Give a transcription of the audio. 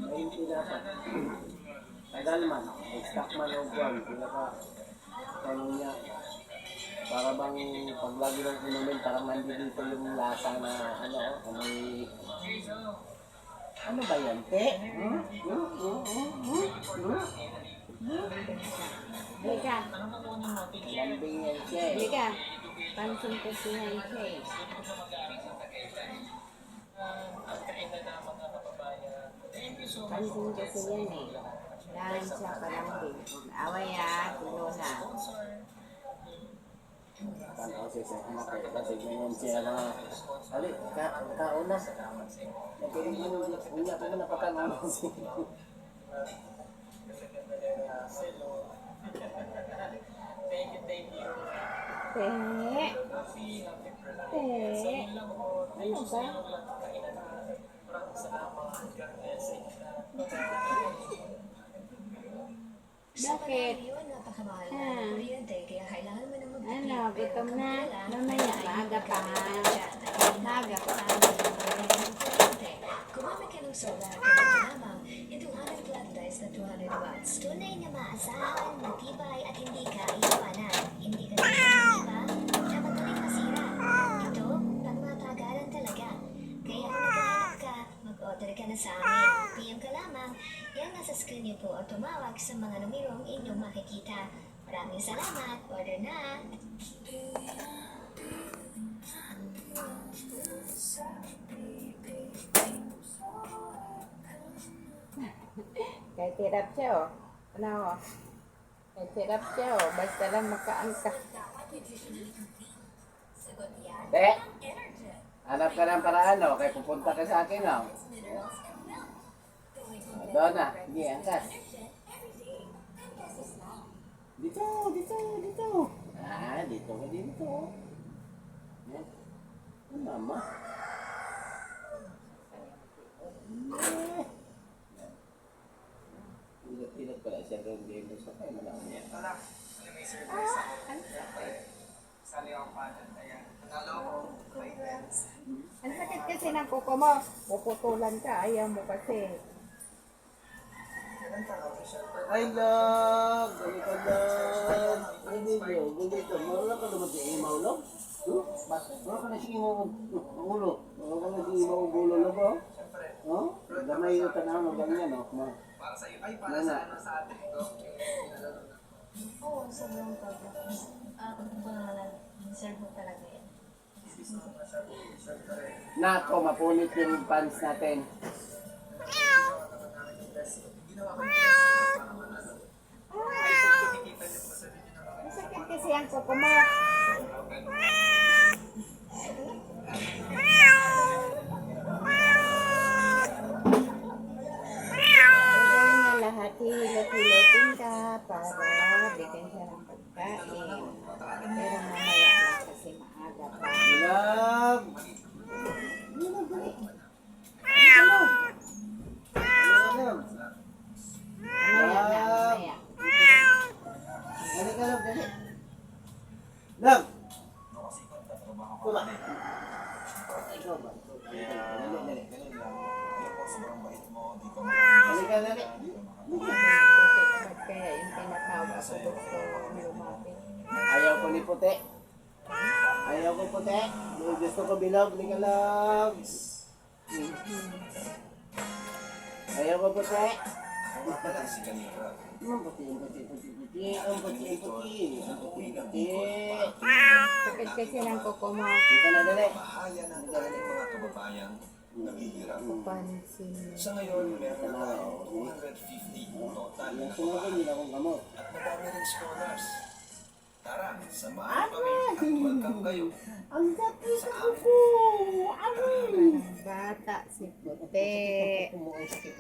Ayun sila pa. Tagal man. Stock man o buwan. Sila pa. Tanong niya. Para bang pag lagi lang inumin, parang nandito yung lasa na ano, may... Ano ba yan, te? Lika. Lambing yan siya eh. Lika. Pansin kasi yan siya eh. Pansin kasi yan eh. Dahil siya palambing. Away tulo na. Paano kasi sa anak eh. Kasi ganyan siya mga... Ali, kauna. Nagkirin mo yung unya ko na napakauna siya. Thank you. Ano ba? Bakit? Ano, gutom na? Mamaya, maaga pa. Maaga pa. Gumamit ka ng solar kaya lamang itong aming flat dice na 200 watts. Tunay na maasahan, matibay at hindi ka iiwanan. Hindi ka diba? Na madaling masira. Ito, pangmatagalan talaga. Kaya kung naghahanap ka, mag-order ka na sa amin. PM ka lamang, yan nasa screen niyo po o tumawag sa mga numerong inyong makikita. Maraming salamat. Order na! Kahit hirap siya oh. Ano oh. Kahit hirap siya oh. Basta lang makaangka. Te, hanap ka ng paraan o. Kaya pupunta ka sa akin o. Doon na. Hindi, angkas. Dito. Dito ka dito. Yan. Ang mama. Ilat pala siya doon din sa kaya malang niya. Ang sakit kasi ng kuko mo. Puputulan ka. Ayaw mo kasi. Ay, love! Ganito, love! Ay, ganito. Marunong ka naman sa imaw, love? Marunong ka na sa imaw ulo. Marunong ka na sa imaw ulo, love, oh? Oh? Gamay yung tanaw ng ganyan, oh? Para sa iyo. Ay, para sa atin ito. Oo, sobrang pagkakas. Serve mo talaga yan. Nako, mapunit yung pants natin. Ang sakit kasi ang kuko mo. Hilot-hilotin ka para bigyan siya ng pagkain. Pero mamaya lang kasi maaga pa. Love! Mamaya na, mamaya. Dali ka, love, dali. Love! Tula. Ikaw ba? Dali. Dali ka, dali. Kaya yung tinatawag ko gusto lumapit. Ayaw ko ni puti. Ayaw ko puti. Gusto ko bilog. Dali ka, love. Ayaw ko puti. Ang puti. Sakit kasi ng kuko mo. Dito na, dali. Bahaya ng ating mga kababayan naghihirap. Pansin. Sa ngayon, meron na tayong 250 total na Yung sunod kababayan hindi akong gamot. at madami rin scholars. Tara, samahan kami at welcome kayo. Ang sakit sa kuko. Bata si Puti. Ang sakit